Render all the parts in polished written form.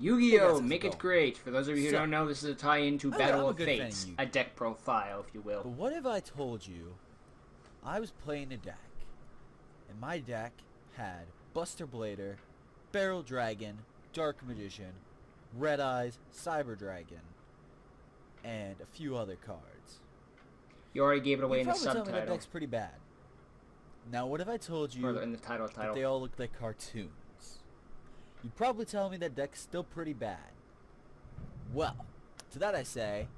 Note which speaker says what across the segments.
Speaker 1: YuGiOh, make it great. For those of you who don't know, this is a tie-in to Battle of Fates, a deck profile, if you will.
Speaker 2: But what if I told you I was playing a deck, and my deck had Buster Blader, Barrel Dragon, Dark Magician, Red Eyes, Cyber Dragon, and a few other cards?
Speaker 1: You already gave it away in the subtitle.
Speaker 2: Tell me that deck's pretty bad. Now, what if I told you
Speaker 1: in the title
Speaker 2: that they all look like cartoons? You'd probably tell me that deck's still pretty bad. Well, to that I say,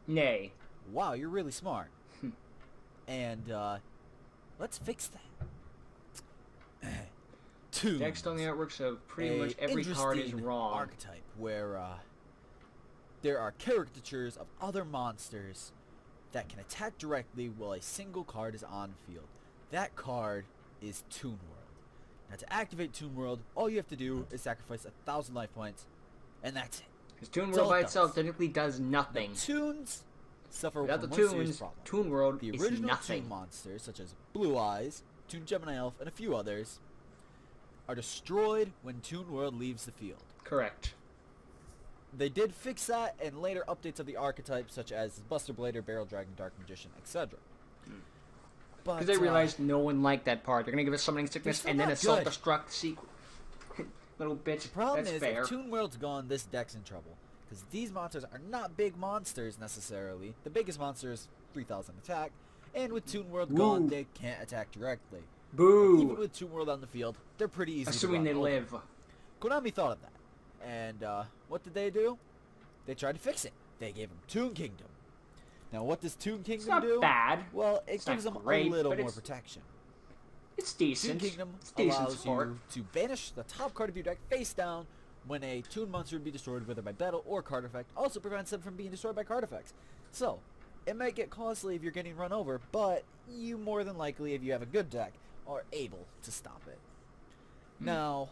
Speaker 1: nay.
Speaker 2: Wow, you're really smart. And, let's fix that. Toons.
Speaker 1: Deck's on the artwork, so pretty much every card is wrong.
Speaker 2: Archetype where, there are caricatures of other monsters that can attack directly while a single card is on field. That card is Toon World. Now, to activate Toon World, all you have to do is sacrifice 1,000 life points, and that's it.
Speaker 1: Because Toon World by itself technically does nothing.
Speaker 2: Now, Toons suffer
Speaker 1: without
Speaker 2: from
Speaker 1: the
Speaker 2: one serious
Speaker 1: Toons.
Speaker 2: problem.
Speaker 1: Toon World
Speaker 2: the
Speaker 1: is
Speaker 2: original
Speaker 1: nothing.
Speaker 2: Toon monsters, such as Blue Eyes, Toon Gemini Elf, and a few others, are destroyed when Toon World leaves the field.
Speaker 1: Correct.
Speaker 2: They did fix that in later updates of the archetypes, such as Buster Blader, Barrel Dragon, Dark Magician, etc.
Speaker 1: Because they realized no one liked that part. They're going to give us Summoning Sickness and then Assault Destruct sequel. Little bitch.
Speaker 2: The problem
Speaker 1: That's
Speaker 2: is,
Speaker 1: fair.
Speaker 2: if Toon World's gone, this deck's in trouble. Because these monsters are not big monsters, necessarily. The biggest monster is 3,000 attack. And with Toon World gone, they can't attack directly.
Speaker 1: Boo!
Speaker 2: Even with Toon World on the field, they're pretty easy
Speaker 1: Assuming
Speaker 2: to run.
Speaker 1: they live.
Speaker 2: Konami thought of that. And, what did they do? They tried to fix it. They gave them Toon Kingdom. Now, what does Toon Kingdom do?
Speaker 1: It's not bad.
Speaker 2: Well, it gives them a little more protection.
Speaker 1: It's decent.
Speaker 2: Toon Kingdom
Speaker 1: allows
Speaker 2: you to banish the top card of your deck face down when a Toon monster would be destroyed, whether by battle or card effect. Also prevents them from being destroyed by card effects. So, it might get costly if you're getting run over, but you more than likely, if you have a good deck, are able to stop it. Now,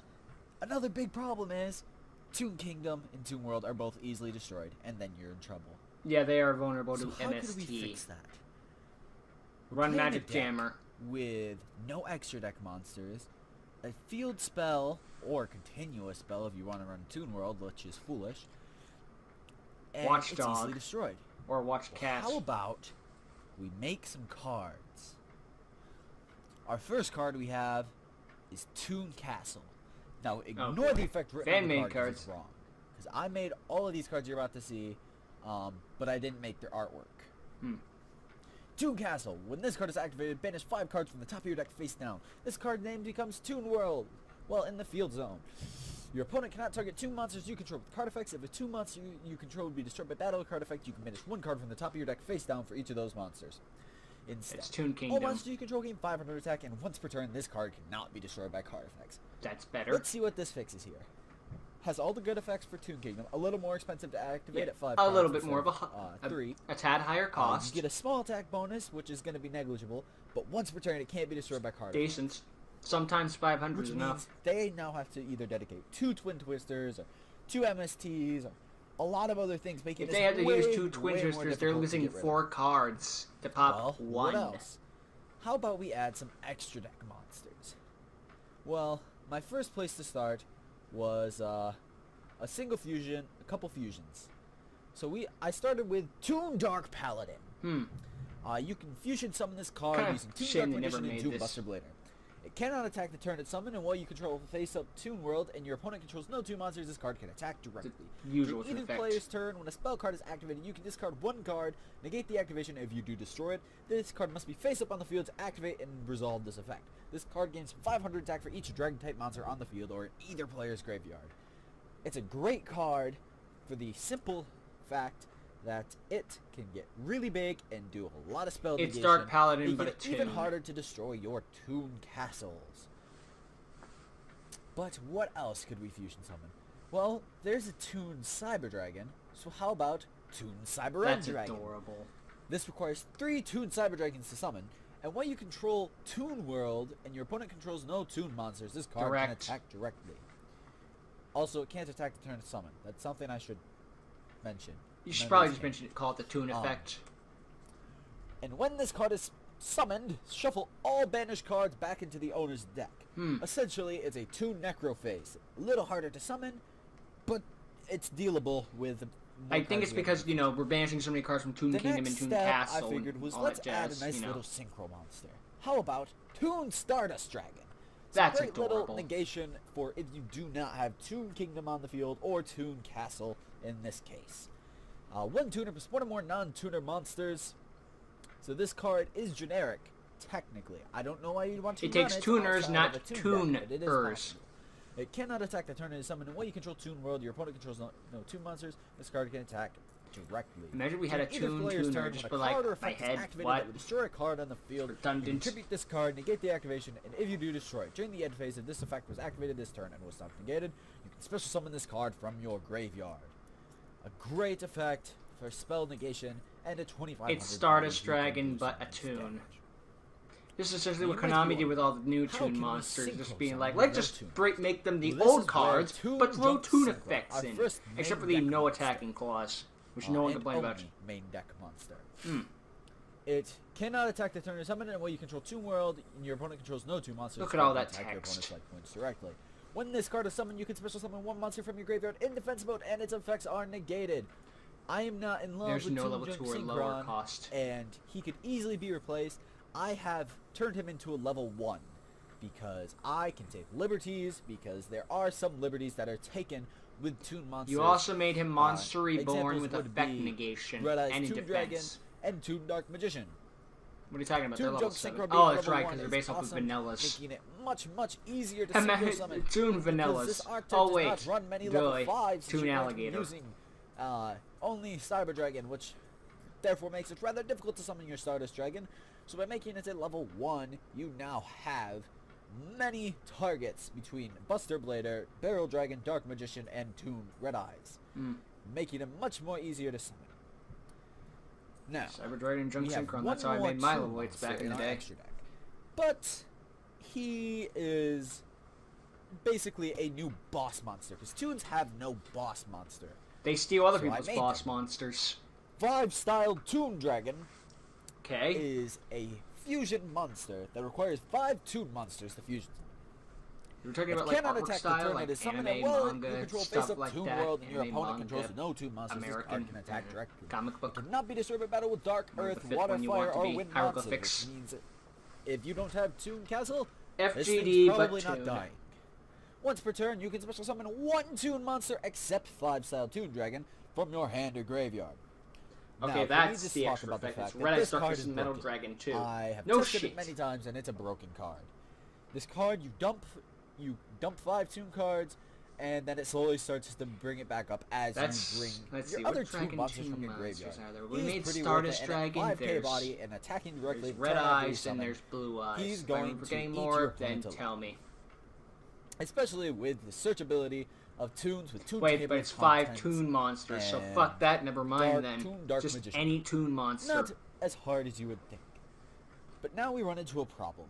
Speaker 2: another big problem is Toon Kingdom and Toon World are both easily destroyed, and then you're in trouble.
Speaker 1: Yeah, they are vulnerable to
Speaker 2: how
Speaker 1: MST.
Speaker 2: could we fix that?
Speaker 1: Run Magic Jammer.
Speaker 2: With no extra deck monsters, a field spell, or continuous spell if you want to run Toon World, which is foolish, and
Speaker 1: Watchdog.
Speaker 2: it's easily destroyed.
Speaker 1: Or Watch Cast.
Speaker 2: How about we make some cards? Our first card we have is Toon Castle. Now, ignore the effect written on the card because it's wrong. Because I made all of these cards you're about to see, but I didn't make their artwork. Toon Castle. When this card is activated, banish 5 cards from the top of your deck face down. This card name becomes Toon World while in the field zone. Your opponent cannot target 2 monsters you control with card effects. If a 2 monster you control would be destroyed by battle card effect, you can banish 1 card from the top of your deck face down for each of those monsters. Instead,
Speaker 1: it's Toon Kingdom.
Speaker 2: All monsters you control gain 500 attack, and once per turn, this card cannot be destroyed by card effects.
Speaker 1: That's better.
Speaker 2: Let's see what this fixes here. Has all the good effects for Toon Kingdom, a little more expensive to activate at 5
Speaker 1: a little bit more of a
Speaker 2: 3.
Speaker 1: A tad higher cost.
Speaker 2: You get a small attack bonus, which is going to be negligible, but once per turn, it can't be destroyed by card.
Speaker 1: Decent. Sometimes 500
Speaker 2: which
Speaker 1: is
Speaker 2: means
Speaker 1: enough.
Speaker 2: They now have to either dedicate 2 Twin Twisters, or 2 MSTs, or a lot of other things, making
Speaker 1: if they had to use 2 Twin Twisters, they're losing 4 cards to pop 1.
Speaker 2: What else? How about we add some extra deck monsters? Well, my first place to start was a single fusion, a couple fusions. So I started with Toon Dark Paladin. You can fusion summon this card using Toon Dark Magician and Toon Buster Blader. It cannot attack the turn it's summoned, and while you control face-up Toon World and your opponent controls no 2 monsters, this card can attack directly.
Speaker 1: Usual
Speaker 2: During either
Speaker 1: effect.
Speaker 2: player's turn, when a spell card is activated, you can discard 1 card, negate the activation. If you do destroy it, this card must be face-up on the field to activate and resolve this effect. This card gains 500 attack for each Dragon-type monster on the field or in either player's graveyard. It's a great card for the simple fact that it can get really big and do a lot of spell negation.
Speaker 1: It's Dark Paladin, but
Speaker 2: it's even harder to destroy your Toon Castles. But what else could we fusion summon? Well, there's a Toon Cyber Dragon, so how about Toon Cyber Dragon?
Speaker 1: That's adorable.
Speaker 2: This requires 3 Toon Cyber Dragons to summon, and when you control Toon World and your opponent controls no Toon monsters, this card can attack directly. Also, it can't attack the turn it's summoned. That's something I should mention.
Speaker 1: You should probably just mention it, call it the Toon effect.
Speaker 2: And when this card is summoned, shuffle all banished cards back into the owner's deck. Essentially, it's a Toon Necrophase. A little harder to summon, but it's dealable with.
Speaker 1: I think it's because, you know, we're banishing so many cards from Toon Kingdom and Toon Castle.
Speaker 2: I figured was let's add a nice little synchro monster. How about Toon Stardust Dragon? It's
Speaker 1: That's
Speaker 2: a great
Speaker 1: adorable.
Speaker 2: little negation for if you do not have Toon Kingdom on the field or Toon Castle in this case. One tuner plus one or more non-tuner monsters. So this card is generic, technically. I don't know why you'd want to.
Speaker 1: It takes tuners, not tuners.
Speaker 2: It cannot attack the turn it is summoned. And while you control Toon World, your opponent controls no Toon monsters. This card can attack directly.
Speaker 1: Imagine we had a Toon tuner, just be like, my head, what?
Speaker 2: Destroy a card on the field.
Speaker 1: Redundant.
Speaker 2: Contribute this card, negate the activation, and if you do, destroy it. During the end phase, if this effect was activated this turn and was not negated, you can special summon this card from your graveyard. A great effect for spell negation and a 2500.
Speaker 1: It's Stardust Dragon, but a Toon. This is essentially what Konami did with all the new Toon monsters, just being like, let's just make them the old cards, but throw Toon effects in, except for the no attacking clause, which no one complained about.
Speaker 2: Main deck monster. It cannot attack the turn you summon, and while you control Toon World, and your opponent controls no Toon monsters.
Speaker 1: Look at all that
Speaker 2: attack your opponent's
Speaker 1: text.
Speaker 2: life points directly. When this card is summoned, you can special summon one monster from your graveyard in defense mode, and its effects are negated. I am not in love with
Speaker 1: no
Speaker 2: Toon
Speaker 1: level 2 or
Speaker 2: Synchron,
Speaker 1: lower cost,
Speaker 2: and he could easily be replaced. I have turned him into a level 1 because I can take liberties, because there are some liberties that are taken with Toon monsters.
Speaker 1: You also made him Monster Reborn with effect negation and in
Speaker 2: Toon
Speaker 1: defense.
Speaker 2: Dragon and Toon Dark Magician.
Speaker 1: What are you talking about? They're
Speaker 2: Toon
Speaker 1: level
Speaker 2: Jump
Speaker 1: 7.
Speaker 2: Synchro
Speaker 1: Oh, that's
Speaker 2: level
Speaker 1: right,
Speaker 2: 1
Speaker 1: because they're
Speaker 2: is
Speaker 1: based off of
Speaker 2: awesome,
Speaker 1: vanillas.
Speaker 2: making it much easier to synchro summon.
Speaker 1: Toon vanillas.
Speaker 2: This archetype
Speaker 1: Oh
Speaker 2: does
Speaker 1: wait,
Speaker 2: not run many level 5s,
Speaker 1: Toon Alligator.
Speaker 2: using only Cyber Dragon, which therefore makes it rather difficult to summon your Stardust Dragon. So by making it at level 1, you now have many targets between Buster Blader, Barrel Dragon, Dark Magician, and Toon Red Eyes, making him much more easier to summon. Now,
Speaker 1: Cyber Dragon Junk Synchron, that's how I made my level 8s back in the day.
Speaker 2: But he is basically a new boss monster, because Toons have no boss monster.
Speaker 1: They steal other people's boss monsters.
Speaker 2: 5-style Toon Dragon
Speaker 1: is
Speaker 2: a fusion monster that requires 5 Toon monsters to fusion.
Speaker 1: You're talking about like artwork style, like anime, manga, stuff like
Speaker 2: Toon
Speaker 1: that.
Speaker 2: World, and your opponent controls no Toon monsters.
Speaker 1: American
Speaker 2: Can attack directly.
Speaker 1: comic book.
Speaker 2: Cannot be destroyed by battle with Dark Earth, Water, Fire, or Wind monsters. Which means if you don't have Toon Castle, this thing's probably not dying. Once per turn, you can special summon 1 Toon monster except 5-style Toon Dragon from your hand or graveyard.
Speaker 1: Okay,
Speaker 2: now,
Speaker 1: that's the extra effect. It's Red Eyes Darkness and Metal Dragon too.
Speaker 2: I have tested it many times, and it's a broken card. This card, you dump 5 Toon cards, and then it slowly starts to bring it back up as you bring your other Toon monsters from your graveyard.
Speaker 1: We made Stardust Dragon.
Speaker 2: 5k body and attacking directly.
Speaker 1: There's Red Eyes and there's Blue Eyes.
Speaker 2: He's going
Speaker 1: to
Speaker 2: to
Speaker 1: eat
Speaker 2: more,
Speaker 1: then tell me.
Speaker 2: Especially with the searchability of Toons with Toon.
Speaker 1: Wait, but it's 5 Toon monsters, so fuck that. Never mind then. Just
Speaker 2: Magician.
Speaker 1: any Toon monster.
Speaker 2: Not as hard as you would think. But now we run into a problem.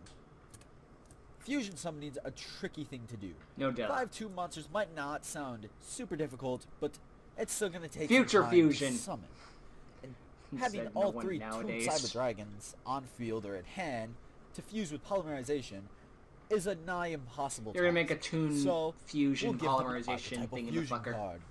Speaker 2: Fusion summoning's a tricky thing to do.
Speaker 1: No doubt.
Speaker 2: 5 Toon monsters might not sound super difficult, but it's still going to take
Speaker 1: Future
Speaker 2: some time
Speaker 1: Fusion
Speaker 2: to summon. And having all 3 Toon Cyber Dragons on field or at hand to fuse with polymerization is a nigh impossible
Speaker 1: You're going to make a Toon Fusion
Speaker 2: we'll
Speaker 1: polymerization thing in the fucker.
Speaker 2: Card.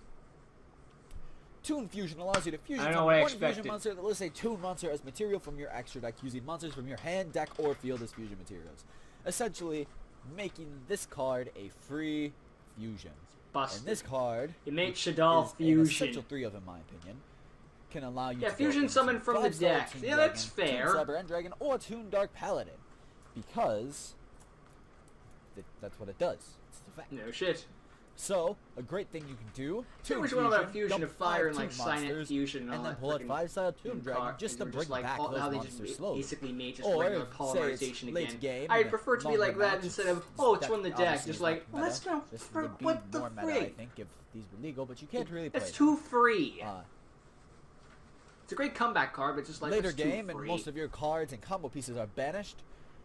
Speaker 2: Toon Fusion allows you to fusion
Speaker 1: one
Speaker 2: fusion monster that lists a Toon monster as material from your extra deck using monsters from your hand, deck, or field as fusion materials. Essentially, making this card a free fusion.
Speaker 1: Busted.
Speaker 2: And this card,
Speaker 1: you make Shadal Fusion.
Speaker 2: An essential 3 of, in my opinion, can allow you to
Speaker 1: fusion summon from the deck. Yeah, that's fair.
Speaker 2: Toon Cyber End Dragon or Toon Dark Paladin, because that's what it does. It's the fact.
Speaker 1: No shit.
Speaker 2: So, a great thing you can do,
Speaker 1: Which one about fusion of fire and like Silent Fusion and
Speaker 2: then pull out 5-style Toon Dragon just to bring back those monsters slowly.
Speaker 1: Basically made just regular polymerization again.
Speaker 2: Game
Speaker 1: I'd prefer it to be like that instead of, oh, it's from the deck. Just like, well, that's not what the
Speaker 2: more meta, I think, if these were legal, but you can't really play
Speaker 1: It's too free.
Speaker 2: Uh,
Speaker 1: It's a great comeback card, but just like
Speaker 2: later game, and most of your cards and combo pieces are banished.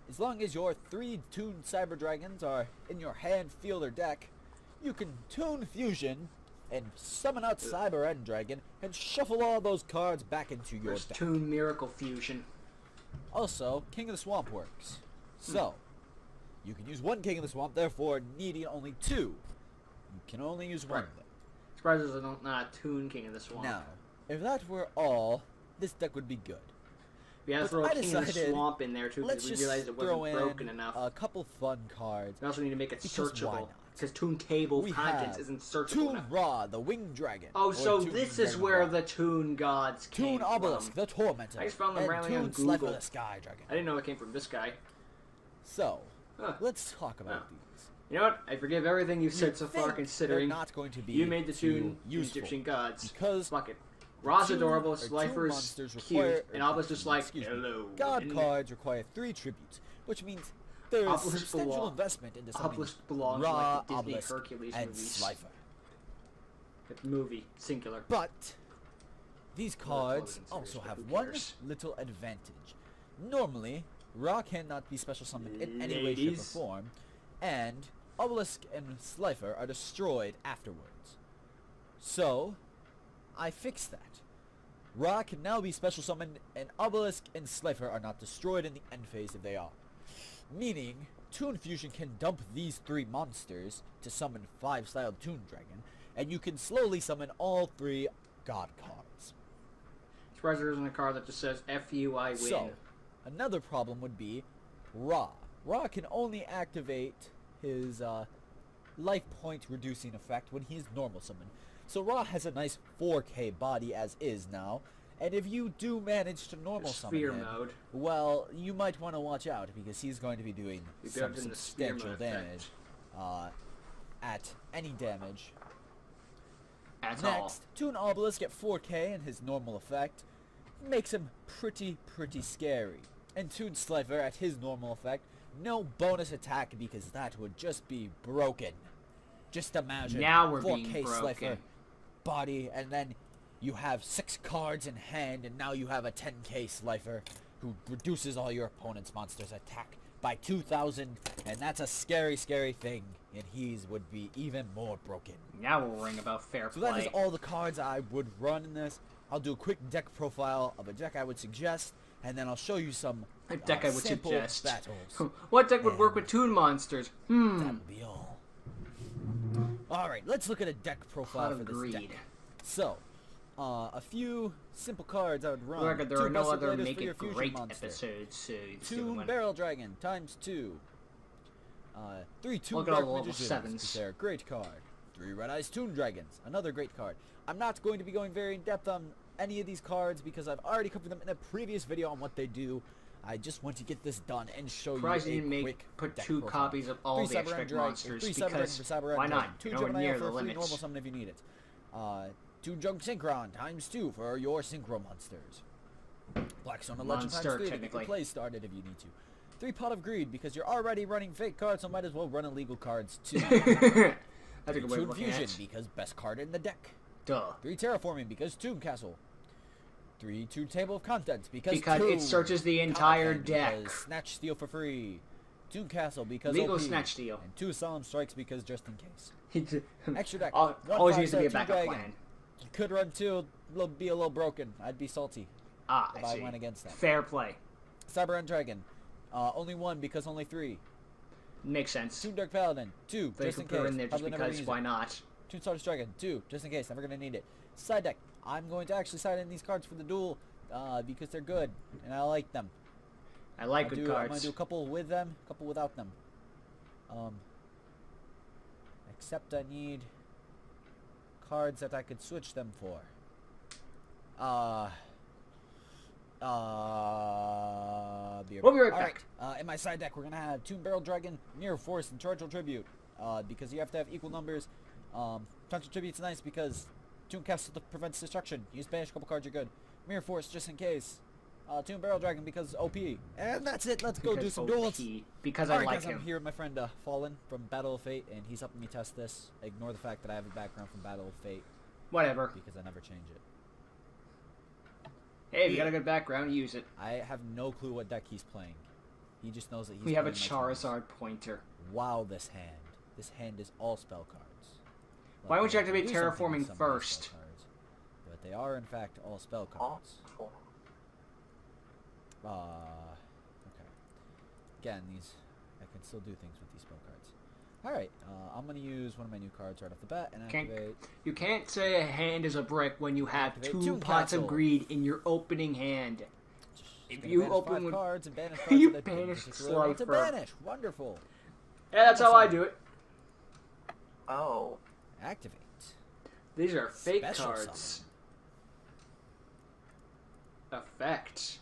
Speaker 2: As long as your 3 Toon Cyber Dragons are in your hand, field, or deck, you can Toon Fusion and summon out Cyber End Dragon and shuffle all those cards back into your deck.
Speaker 1: Toon Miracle Fusion.
Speaker 2: Also, King of the Swamp works. So, you can use 1 King of the Swamp, therefore needing only 2. You can only use 1 of them.
Speaker 1: Surprised there's not a Toon King in the swamp.
Speaker 2: Now, if that were all, this deck would be good.
Speaker 1: We had to throw a King in the swamp in there too because we realized it wasn't broken enough.
Speaker 2: A couple fun cards.
Speaker 1: We also need to make it searchable. Because Toon Table Contents isn't searchable
Speaker 2: Toon
Speaker 1: enough.
Speaker 2: Ra, the Winged Dragon.
Speaker 1: Oh, so this is where the Toon gods came
Speaker 2: Toon Obelisk, the Tormentor.
Speaker 1: I just found them randomly on
Speaker 2: Toon
Speaker 1: Google.
Speaker 2: the Sky Dragon.
Speaker 1: I didn't know it came from this guy.
Speaker 2: So, let's talk about these.
Speaker 1: You know what? I forgive everything you've said so far, considering
Speaker 2: not going to be
Speaker 1: you made the Toon Egyptian gods.
Speaker 2: Because
Speaker 1: fuck it. Ra's adorable, Slifer's cute, and Obelisk just like, hello.
Speaker 2: God cards require 3 tributes, which means there is substantial investment into something
Speaker 1: Obelisk belongs
Speaker 2: Ra,
Speaker 1: to like the Disney
Speaker 2: Obelisk,
Speaker 1: Hercules
Speaker 2: and
Speaker 1: movies.
Speaker 2: Slifer.
Speaker 1: The movie, singular.
Speaker 2: But these cards also have one little advantage. Normally, Ra cannot be special summoned in any way, shape, or form, and Obelisk and Slifer are destroyed afterwards. So, I fixed that. Ra can now be special summoned, and Obelisk and Slifer are not destroyed in the end phase if they are. Meaning, Toon Fusion can dump these 3 monsters to summon 5 styled Toon Dragon, and you can slowly summon all 3 God cards.
Speaker 1: Surprised there isn't a card that just says F-U, I win.
Speaker 2: So, another problem would be Ra. Ra can only activate his life point reducing effect when he's normal summoned. So Ra has a nice 4K body as is now, and if you do manage to normal summon him, well, you might want to watch out because he's going to be doing some substantial damage at any damage. Next, Toon Obelisk at 4K and his normal effect makes him pretty scary. And Toon Slifer at his normal effect, no bonus attack because that would just be broken. Just imagine
Speaker 1: now we're
Speaker 2: 4K Slifer body, and then you have 6 cards in hand, and now you have a 10K Slifer who reduces all your opponent's monsters' attack by 2,000, and that's a scary thing, and his would be even more broken.
Speaker 1: Now we'll ring about fair play.
Speaker 2: So that is all the cards I would run in this. I'll do a quick deck profile of a deck I would suggest, and then I'll show you some
Speaker 1: deck I would suggest.
Speaker 2: Battles.
Speaker 1: What deck would work with Toon monsters?
Speaker 2: That would be all. Alright, let's look at a deck profile for this deck. So, a few simple cards I would run.
Speaker 1: Look, there are no other Make It Great episodes, so
Speaker 2: Toon Barrel Dragon ×2. 3 Toon
Speaker 1: Dark
Speaker 2: Magicians, because they're a great card. 3 Red Eyes Toon Dragons, another great card. I'm not going to be going very in depth on any of these cards because I've already covered them in a previous video on what they do. I just want to get this done and show you a quick
Speaker 1: put
Speaker 2: deck
Speaker 1: 2
Speaker 2: profile.
Speaker 1: copies of all the extra monsters because why not?
Speaker 2: Two
Speaker 1: Nowhere near the
Speaker 2: for
Speaker 1: limits.
Speaker 2: Normal summon if you need it. 2 Junk Synchron ×2 for your Synchro monsters. Blackstone Legend ×3 to get the play started if you need to. 3 Pot of Greed because you're already running fake cards, so might as well run illegal cards too.
Speaker 1: That's a good way of looking
Speaker 2: Fusion
Speaker 1: at it.
Speaker 2: because best card in the deck.
Speaker 1: Duh.
Speaker 2: 3 Terraforming because Toon Castle. 3 Toon Table of Contents because
Speaker 1: it searches the entire deck.
Speaker 2: Snatch Steal for free. Toon Castle because
Speaker 1: Legal
Speaker 2: OP,
Speaker 1: Snatch Steal.
Speaker 2: and 2 Solemn Strikes because just in case. Extra deck.
Speaker 1: Always needs to be a backup plan.
Speaker 2: You could run 2, be a little broken. I'd be salty.
Speaker 1: I
Speaker 2: if
Speaker 1: see.
Speaker 2: I went against that.
Speaker 1: Fair play.
Speaker 2: Cyber Dragon. Only 1 because only 3.
Speaker 1: Makes sense.
Speaker 2: Toon Dark Paladin. 2
Speaker 1: They
Speaker 2: just in
Speaker 1: put
Speaker 2: case.
Speaker 1: in there just because why not?
Speaker 2: Toon Stardust Dragon. 2 just in case. Never gonna need it. Side deck. I'm going to actually side in these cards for the duel because they're good and I like them.
Speaker 1: I like good cards.
Speaker 2: I'm gonna do a couple with them, a couple without them. Except I need cards that I could switch them for.
Speaker 1: We'll be right back.
Speaker 2: In my side deck, we're gonna have Toon Barrel Dragon, Mirror Force, and Torrential Tribute. Because you have to have equal numbers. Torrential Tribute's nice because Toon Castle prevents destruction. Use banish a couple cards, you're good. Mirror Force just in case. Toon Barrel Dragon because OP. And that's it. Let's go do some duels.
Speaker 1: Because I like him.
Speaker 2: I'm here with my friend Fallen from Battle of Fate, and he's helping me test this. Ignore the fact that I have a background from Battle of Fate.
Speaker 1: Whatever.
Speaker 2: Because I never change it.
Speaker 1: Hey, if you got a good background, use it.
Speaker 2: I have no clue what deck he's playing. He just knows that he's
Speaker 1: We have a Charizard pointer.
Speaker 2: Wow, this hand. This hand is all spell cards.
Speaker 1: Why won't you activate Terraforming first?
Speaker 2: But they are, in fact, all spell cards. Okay. Again, I can still do things with these spell cards. Alright, I'm gonna use one of my new cards right off the bat and activate.
Speaker 1: You can't say a hand is a brick when you have two
Speaker 2: Toon
Speaker 1: pots
Speaker 2: Castle.
Speaker 1: of greed in your opening hand.
Speaker 2: If
Speaker 1: you open with
Speaker 2: cards and banish cards
Speaker 1: you
Speaker 2: that I
Speaker 1: banish
Speaker 2: particularly want to
Speaker 1: Slifer.
Speaker 2: banish. Wonderful.
Speaker 1: Yeah, that's how I do it.
Speaker 3: Oh.
Speaker 2: Activate.
Speaker 1: These are fake
Speaker 2: Special
Speaker 1: cards.
Speaker 2: summon.
Speaker 1: Effect.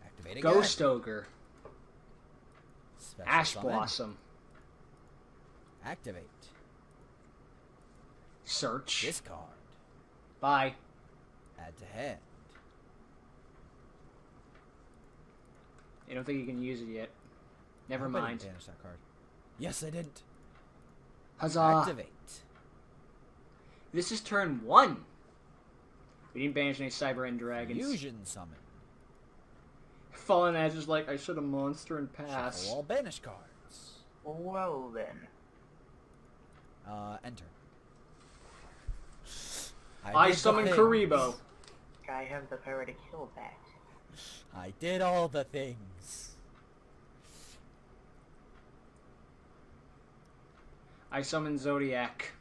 Speaker 2: Activate again.
Speaker 1: Ghost Ogre.
Speaker 2: Special
Speaker 1: Ash
Speaker 2: summon.
Speaker 1: Blossom.
Speaker 2: Activate.
Speaker 1: Search.
Speaker 2: Discard.
Speaker 1: Bye.
Speaker 2: Add to hand.
Speaker 1: I don't think you can use it yet. Never
Speaker 2: I hope I
Speaker 1: mind.
Speaker 2: didn't banish that card. Yes, I didn't.
Speaker 1: Huzzah.
Speaker 2: Activate.
Speaker 1: This is turn 1. We didn't banish any Cyber End Dragons.
Speaker 2: Fusion summon.
Speaker 1: Fallen Edge is like, I should have monster and pass.
Speaker 2: Shuffle all banish cards.
Speaker 3: Well then.
Speaker 2: Enter.
Speaker 1: I
Speaker 2: did the
Speaker 1: summon
Speaker 2: things.
Speaker 1: Karibo.
Speaker 3: I have the power to kill that.
Speaker 2: I did all the things.
Speaker 1: I summon Zodiac.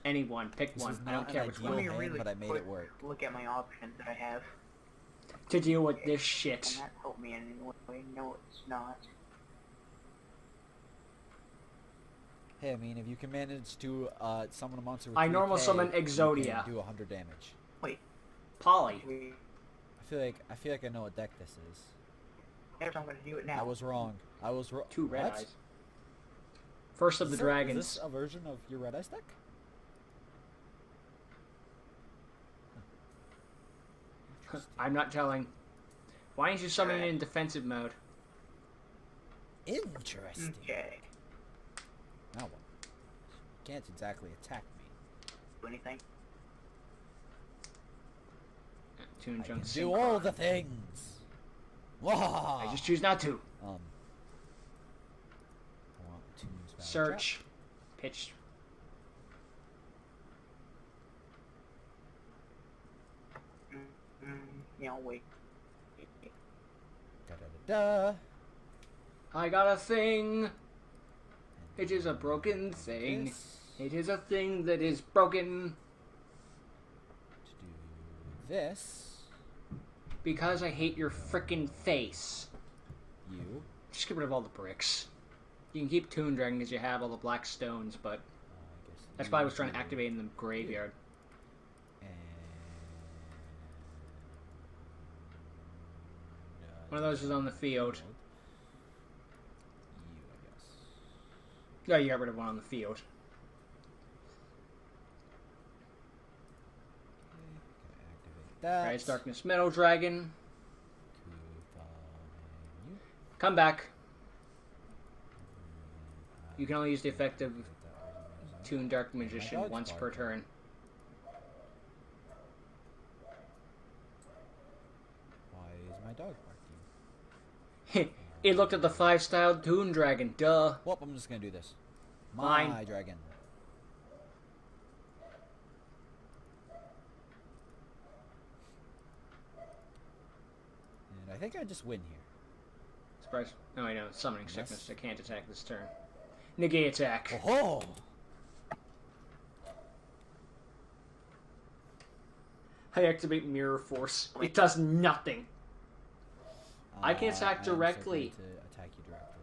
Speaker 1: Anyone, pick
Speaker 2: This
Speaker 1: one.
Speaker 2: is
Speaker 1: I don't
Speaker 2: not
Speaker 1: care
Speaker 2: an
Speaker 1: which
Speaker 2: ideal
Speaker 3: Let
Speaker 1: one.
Speaker 3: me
Speaker 2: hand,
Speaker 3: really
Speaker 2: but I made it work.
Speaker 3: look at my options that I have.
Speaker 1: To deal with this
Speaker 3: Will
Speaker 1: shit.
Speaker 3: that help me in any way? No, it's not.
Speaker 2: Hey, I mean, if you can manage to summon a monster with
Speaker 1: I normal
Speaker 2: 3K,
Speaker 1: summon
Speaker 2: you can
Speaker 1: Exodia.
Speaker 2: do 100 damage.
Speaker 3: Wait.
Speaker 1: Polly.
Speaker 2: I feel like I know what deck this is.
Speaker 3: Yes, I'm gonna do it now.
Speaker 2: I was wrong. I was wrong.
Speaker 1: Two red
Speaker 2: What?
Speaker 1: eyes. First of the
Speaker 2: Is
Speaker 1: dragons.
Speaker 2: this a version of your red eyes deck?
Speaker 1: I'm not telling. Why didn't you summon it in defensive mode?
Speaker 2: Interesting.
Speaker 3: Okay.
Speaker 2: Now what? Can't exactly attack me.
Speaker 3: Do anything?
Speaker 1: Toon
Speaker 2: I can
Speaker 1: Junk
Speaker 2: do all the things. Wah!
Speaker 1: I just choose not to.
Speaker 2: I want Toons Battle
Speaker 1: Search. Pitch.
Speaker 3: Yeah, wait.
Speaker 2: Trap. Da da da.
Speaker 1: I got a thing. It is a broken thing.
Speaker 2: This.
Speaker 1: It is a thing that is broken.
Speaker 2: To do this.
Speaker 1: Because I hate your frickin' face.
Speaker 2: You.
Speaker 1: Just get rid of all the bricks. You can keep Toon Dragon because you have all the black stones, but
Speaker 2: I guess
Speaker 1: that's
Speaker 2: you
Speaker 1: why I was trying to
Speaker 2: do.
Speaker 1: activate in the graveyard.
Speaker 2: And,
Speaker 1: One of those is on the field.
Speaker 2: You, I guess.
Speaker 1: Yeah, you got rid of one on the field.
Speaker 2: Activate that.
Speaker 1: Rise Darkness Metal Dragon.
Speaker 2: You.
Speaker 1: Come back. You can only use the effect of Toon Dark Magician
Speaker 2: dog's
Speaker 1: once per
Speaker 2: barking.
Speaker 1: turn.
Speaker 2: Why is my dog barking?
Speaker 1: It looked at the 5-styled Toon Dragon, duh.
Speaker 2: Well, I'm just gonna do this.
Speaker 1: Mine.
Speaker 2: My dragon. And I think I just win here.
Speaker 1: Surprise. No, I know. Summoning
Speaker 2: Yes.
Speaker 1: Sickness. I can't attack this turn. Negate attack.
Speaker 2: Oh!
Speaker 1: I activate Mirror Force. It does nothing. I can attack
Speaker 2: I am so
Speaker 1: directly.
Speaker 2: going to attack you directly.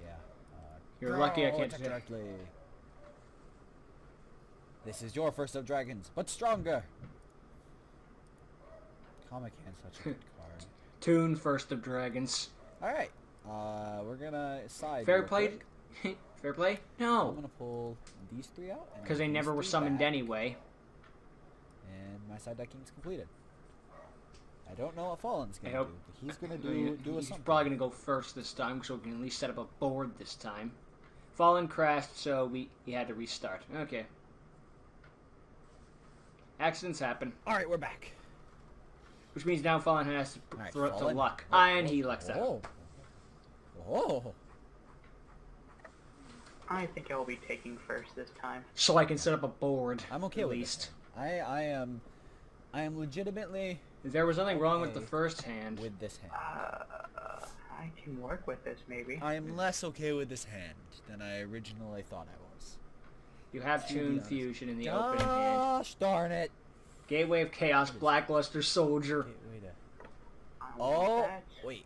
Speaker 2: You, yeah.
Speaker 1: You're lucky I
Speaker 2: Growl,
Speaker 1: can't
Speaker 2: attack
Speaker 1: attack.
Speaker 2: directly. This is your first of dragons, but stronger. Comic Hand's such a good card.
Speaker 1: Toon First of Dragons.
Speaker 2: Alright, we're gonna side.
Speaker 1: Fair
Speaker 2: real
Speaker 1: play?
Speaker 2: quick.
Speaker 1: Fair play?
Speaker 2: I'm
Speaker 1: No.
Speaker 2: gonna pull these three out. and
Speaker 1: Because they
Speaker 2: these
Speaker 1: never were
Speaker 2: three
Speaker 1: summoned
Speaker 2: back,
Speaker 1: anyway.
Speaker 2: And my side decking's completed. I don't know what Fallen's
Speaker 1: I
Speaker 2: gonna
Speaker 1: hope-
Speaker 2: do, but he's gonna do a
Speaker 1: He's
Speaker 2: something.
Speaker 1: probably going to go first this time, so we can at least set up a board this time. Fallen crashed, so he had to restart. Okay. Accidents happen.
Speaker 2: Alright, we're back.
Speaker 1: Which means now Fallen has to
Speaker 2: Alright,
Speaker 1: throw it to
Speaker 2: Fallen.
Speaker 1: luck.
Speaker 2: Oh,
Speaker 1: And he lucks out.
Speaker 2: Oh. Oh.
Speaker 3: I think I'll be taking first this time.
Speaker 1: So I can set up a board.
Speaker 2: I'm okay
Speaker 1: at
Speaker 2: with
Speaker 1: least.
Speaker 2: this. I am legitimately
Speaker 1: There was nothing wrong with the
Speaker 2: Okay.
Speaker 1: first hand.
Speaker 2: with this hand.
Speaker 3: I I can work with this, maybe.
Speaker 2: I am less okay with this hand than I originally thought I was.
Speaker 1: You have Toon Fusion in the opening hand.
Speaker 2: Gosh darn it!
Speaker 1: Gateway of Chaos, Blackluster Soldier.
Speaker 2: Okay, wait oh, wait.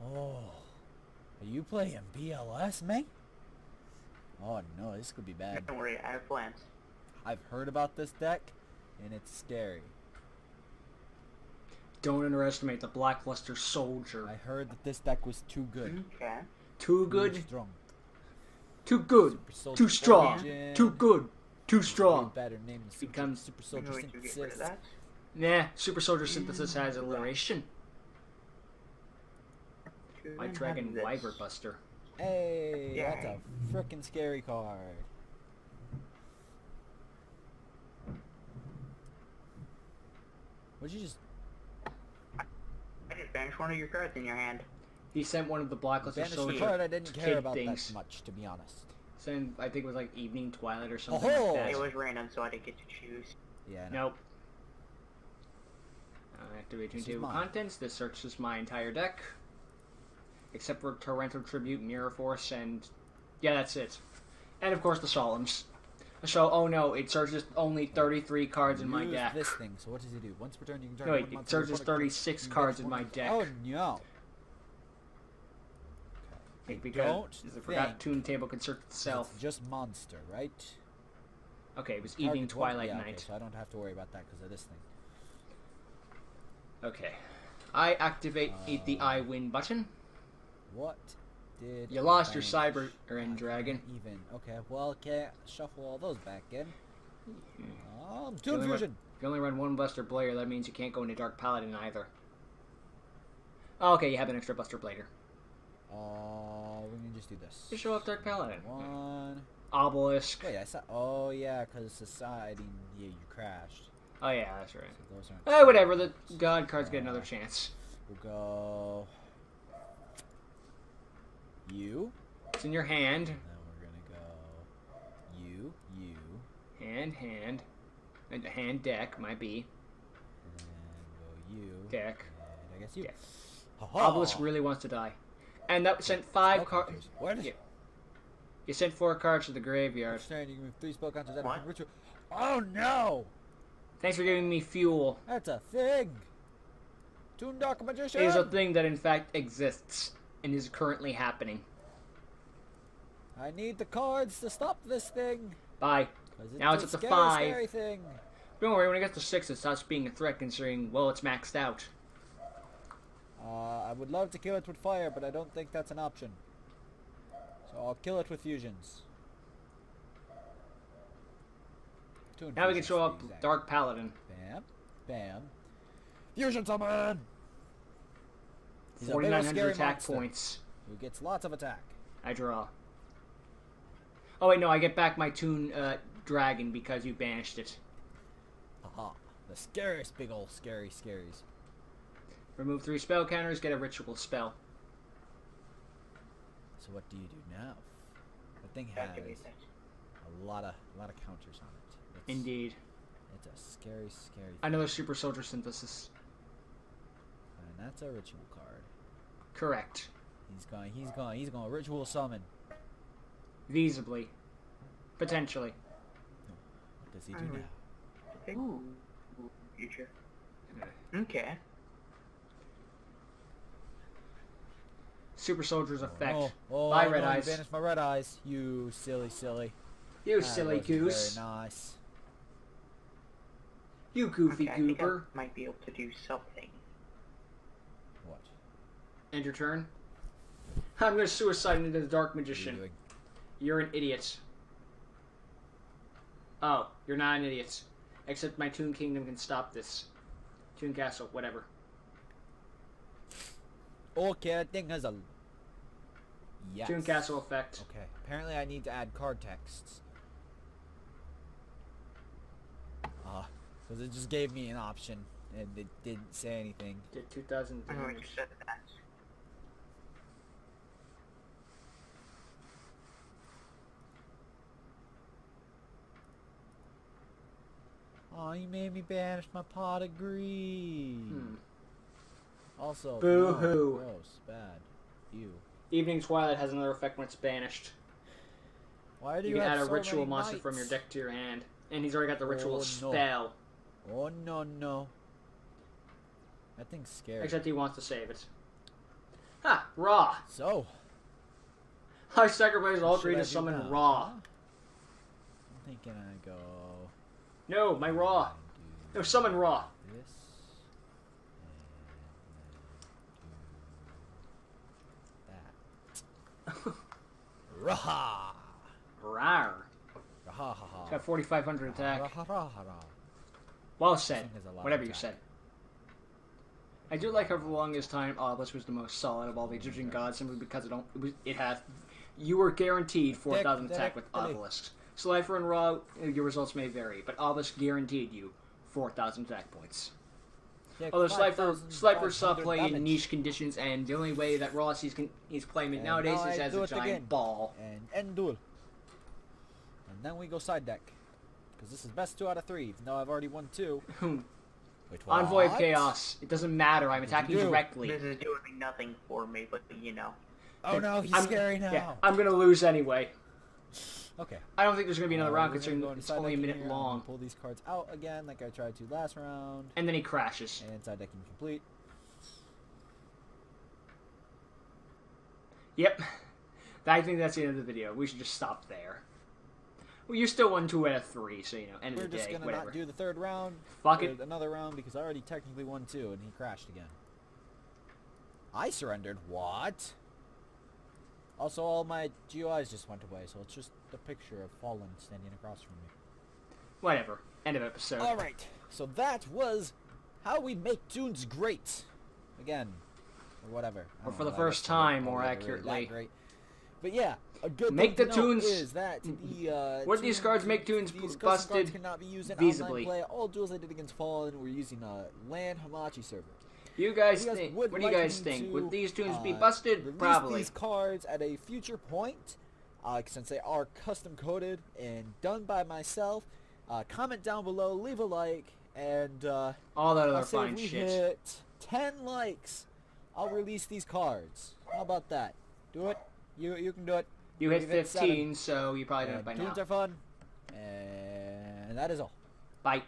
Speaker 2: Oh, are you playing BLS, man? Oh no, this could be bad.
Speaker 3: Don't worry, I have plans.
Speaker 2: I've heard about this deck, and it's scary.
Speaker 1: Don't underestimate the Blackluster Soldier.
Speaker 2: I heard that this deck was too good.
Speaker 3: Okay.
Speaker 1: Too good.
Speaker 2: Too strong.
Speaker 1: Too good. Too strong.
Speaker 2: Origin.
Speaker 1: Too good. Too strong.
Speaker 2: Better name
Speaker 1: Becomes
Speaker 2: Super Soldier
Speaker 3: Would you get rid of
Speaker 2: Synthesis.
Speaker 3: that?
Speaker 1: Nah, Super Soldier Synthesis has alliteration. My
Speaker 3: Toon
Speaker 1: Dragon
Speaker 3: has
Speaker 1: Wyvern
Speaker 3: this.
Speaker 1: Buster.
Speaker 2: Hey,
Speaker 3: Yay.
Speaker 2: that's a frickin' scary card. What'd you just...
Speaker 3: I just banished one of your cards in your hand.
Speaker 1: He sent one of the Blackluster
Speaker 2: Banished the
Speaker 1: Soldier
Speaker 2: card I didn't
Speaker 1: to
Speaker 2: care
Speaker 1: take
Speaker 2: about
Speaker 1: things.
Speaker 2: that much, to be honest.
Speaker 1: Send, I think it was like Evening Twilight or something
Speaker 2: Oh!
Speaker 1: like that.
Speaker 3: It was random, so I didn't get to choose.
Speaker 2: Yeah, no.
Speaker 1: Nope. Activate Toon
Speaker 2: This is
Speaker 1: Table
Speaker 2: mine.
Speaker 1: Contents. This searches my entire deck. Except for Torrential Tribute, Mirror Force, and... yeah, that's it. And of course the Solemns. So, oh no, it searches only 33 cards in my
Speaker 2: Use
Speaker 1: deck.
Speaker 2: this thing, so what does he do? Once per turn, you can
Speaker 1: No,
Speaker 2: target
Speaker 1: wait,
Speaker 2: one
Speaker 1: it
Speaker 2: monster
Speaker 1: searches
Speaker 2: opponent
Speaker 1: 36
Speaker 2: you
Speaker 1: cards
Speaker 2: get
Speaker 1: in my
Speaker 2: one-
Speaker 1: deck.
Speaker 2: Oh no!
Speaker 1: Because I forgot Toon Table can search itself.
Speaker 2: It's just monster, right?
Speaker 1: Okay, it was
Speaker 2: Target
Speaker 1: Evening
Speaker 2: one-
Speaker 1: Twilight
Speaker 2: yeah,
Speaker 1: Night.
Speaker 2: Okay, so I don't have to worry about that because of this thing.
Speaker 1: Okay. I activate the I win button.
Speaker 2: What did
Speaker 1: You lost your
Speaker 2: banish?
Speaker 1: Cyber
Speaker 2: I
Speaker 1: End Dragon.
Speaker 2: can't even. Okay, well, can't shuffle all those back in.
Speaker 1: You
Speaker 2: Toon
Speaker 1: only
Speaker 2: Fusion!
Speaker 1: If you only run one Buster Blader, that means you can't go into Dark Paladin either. Oh, okay, you have an extra Buster Blader.
Speaker 2: We can just do this.
Speaker 1: Just show off Dark Paladin.
Speaker 2: One.
Speaker 1: Obelisk.
Speaker 2: Wait, I saw. Oh, yeah, because society. Yeah, you crashed.
Speaker 1: Oh yeah, that's right.
Speaker 2: So those aren't.
Speaker 1: Whatever, the God cards get another chance.
Speaker 2: We'll go. You.
Speaker 1: It's in your hand.
Speaker 2: Then we're gonna go. You.
Speaker 1: Hand. And a hand deck, might be.
Speaker 2: And then go you.
Speaker 1: Deck.
Speaker 2: And I guess you.
Speaker 1: Deck.
Speaker 2: Ha-ha.
Speaker 1: Obelisk really wants to die. And that sent 5 cards.
Speaker 2: What?
Speaker 1: Yeah. You sent 4 cards to the graveyard.
Speaker 2: Each turn you can move 3 spell counters out
Speaker 3: What?
Speaker 2: of ritual. Oh no!
Speaker 1: Thanks for giving me fuel.
Speaker 2: That's a thing! Toon Dark Magician!
Speaker 1: It is a thing that in fact exists and is currently happening.
Speaker 2: I need the cards to stop this thing!
Speaker 1: Bye.
Speaker 2: 'Cause
Speaker 1: Now it's
Speaker 2: a
Speaker 1: at the
Speaker 2: scary,
Speaker 1: 5.
Speaker 2: Scary thing.
Speaker 1: Don't worry, when it gets to 6, it stops being a threat considering, well, it's maxed out.
Speaker 2: I would love to kill it with fire, but I don't think that's an option. So I'll kill it with fusions. Toon
Speaker 1: Now we can
Speaker 2: fusions,
Speaker 1: show
Speaker 2: to
Speaker 1: up
Speaker 2: be exact.
Speaker 1: Dark Paladin.
Speaker 2: Bam. Bam. Fusion summon! He's a little
Speaker 1: 4,900
Speaker 2: scary
Speaker 1: attack
Speaker 2: monster
Speaker 1: points.
Speaker 2: who gets lots of attack.
Speaker 1: I draw. Oh wait, no, I get back my Toon Dragon because you banished it.
Speaker 2: Haha. The scariest big ol' scary scaries.
Speaker 1: Remove 3 spell counters, get a ritual spell.
Speaker 2: So what do you do now? The thing has
Speaker 3: Activate that.
Speaker 2: a lot of counters on it. It's,
Speaker 1: Indeed.
Speaker 2: It's a scary thing.
Speaker 1: Another Super Soldier Synthesis.
Speaker 2: And that's a ritual card.
Speaker 1: Correct.
Speaker 2: He's going to ritual summon.
Speaker 1: Feasibly. Potentially.
Speaker 2: What does he do now?
Speaker 3: Ooh. Future. Okay.
Speaker 1: Super Soldier's effect.
Speaker 2: Oh,
Speaker 1: Bye,
Speaker 2: no,
Speaker 1: Red
Speaker 2: you
Speaker 1: Eyes.
Speaker 2: banished my red eyes. You silly.
Speaker 1: You
Speaker 2: That
Speaker 1: silly
Speaker 2: wasn't
Speaker 1: goose.
Speaker 2: Very nice.
Speaker 1: You goofy
Speaker 3: Okay, I think I
Speaker 1: goober.
Speaker 3: might be able to do something.
Speaker 2: What?
Speaker 1: End your turn. I'm gonna suicide into the Dark
Speaker 2: What are you
Speaker 1: Magician.
Speaker 2: doing?
Speaker 1: You're an idiot. Oh, you're not an idiot. Except my Toon Kingdom can stop this. Toon Castle, whatever.
Speaker 2: Okay, that thing has a... Yes.
Speaker 1: Toon Castle effect.
Speaker 2: Okay, apparently I need to add card texts. Because it just gave me an option, and it didn't say anything.
Speaker 1: Did 2,000
Speaker 3: I'm going to
Speaker 1: damage.
Speaker 3: set that.
Speaker 2: Oh, you made me banish my pot of greed. Also,
Speaker 1: boo-hoo.
Speaker 2: Gross, bad, ew.
Speaker 1: Evening Twilight has another effect when it's banished.
Speaker 2: Why do
Speaker 1: You
Speaker 2: you
Speaker 1: can
Speaker 2: have
Speaker 1: add a
Speaker 2: so
Speaker 1: ritual
Speaker 2: many
Speaker 1: monster
Speaker 2: knights?
Speaker 1: from your deck to your hand. And he's already got the ritual spell.
Speaker 2: Oh no, no. That thing's scary.
Speaker 1: Except he wants to save it. Ha! Raw!
Speaker 2: So,
Speaker 1: I sacrifice all
Speaker 2: what
Speaker 1: three
Speaker 2: should I
Speaker 1: to
Speaker 2: do
Speaker 1: summon
Speaker 2: now?
Speaker 1: Raw.
Speaker 2: Huh? I'm thinking I go.
Speaker 1: No, my Raw. No, summon Raw.
Speaker 2: This. And then do that. Raha!
Speaker 1: Rawr.
Speaker 2: Raha!
Speaker 1: It's got 4,500 attack.
Speaker 2: Raha!
Speaker 1: Well said.
Speaker 2: This thing has a lot of
Speaker 1: Whatever you
Speaker 2: attack.
Speaker 1: said. I do like how for the longest time Obelisk was the most solid of all the Egyptian gods simply because it has. You were guaranteed 4,000 attack with Obelisk. Slifer and Raw, your results may vary, but Obelisk guaranteed you 4,000 attack points. Although Slifer saw play in niche conditions, and the only way that Raw sees playing it nowadays is as a giant ball.
Speaker 2: And end duel. And then we go side deck. Because this is best 2 out of 3, even though I've already won 2. Wait, what?
Speaker 1: Envoy of Chaos. It doesn't matter, I'm attacking directly.
Speaker 3: This is doing nothing for me, but you know.
Speaker 2: Oh no, he's scary now.
Speaker 1: Yeah, I'm gonna lose anyway.
Speaker 2: Okay.
Speaker 1: I don't think there's gonna be another round
Speaker 2: We're gonna
Speaker 1: considering
Speaker 2: go into
Speaker 1: it's
Speaker 2: side
Speaker 1: only a
Speaker 2: decking
Speaker 1: minute
Speaker 2: here.
Speaker 1: long.
Speaker 2: I'm gonna pull these cards out again like I tried to last round.
Speaker 1: And then he crashes.
Speaker 2: And side decking complete.
Speaker 1: Yep. I think that's the end of the video. We should just stop there. Well, you still won 2 out of 3, so you know, end of the day,
Speaker 2: We're just gonna
Speaker 1: whatever.
Speaker 2: not do the third round.
Speaker 1: Fuck it.
Speaker 2: Another round because I already technically won 2 and he crashed again. I surrendered. What? Also, all my GUIs just went away, so it's just the picture of Fallen standing across from me.
Speaker 1: Whatever. End of episode.
Speaker 2: Alright, so that was how we make Toons great. Again, or whatever.
Speaker 1: Or for the first time, more accurately.
Speaker 2: Great. But yeah, a good
Speaker 1: Make
Speaker 2: thing
Speaker 1: the
Speaker 2: to note
Speaker 1: Toons.
Speaker 2: is that the
Speaker 1: What these cards make Toons
Speaker 2: these custom
Speaker 1: busted
Speaker 2: cards cannot be used in
Speaker 1: visibly.
Speaker 2: online play. All duels I did against Fallen were using a LAN Hamachi server.
Speaker 1: You guys
Speaker 2: You guys
Speaker 1: think?
Speaker 2: would
Speaker 1: What do you
Speaker 2: like
Speaker 1: guys
Speaker 2: me
Speaker 1: think?
Speaker 2: to,
Speaker 1: Would these Toons be
Speaker 2: release
Speaker 1: busted? Probably.
Speaker 2: these cards at a future point, since they are custom coded and done by myself. Comment down below, leave a like, and
Speaker 1: All that other
Speaker 2: I'll say
Speaker 1: fine
Speaker 2: if we
Speaker 1: shit.
Speaker 2: hit 10 likes, I'll release these cards. How about that? Do it. You can do it.
Speaker 1: You hit
Speaker 2: We've hit
Speaker 1: 15,
Speaker 2: 7.
Speaker 1: so you probably done it by now.
Speaker 2: Toons are fun, and that is all.
Speaker 1: Bye.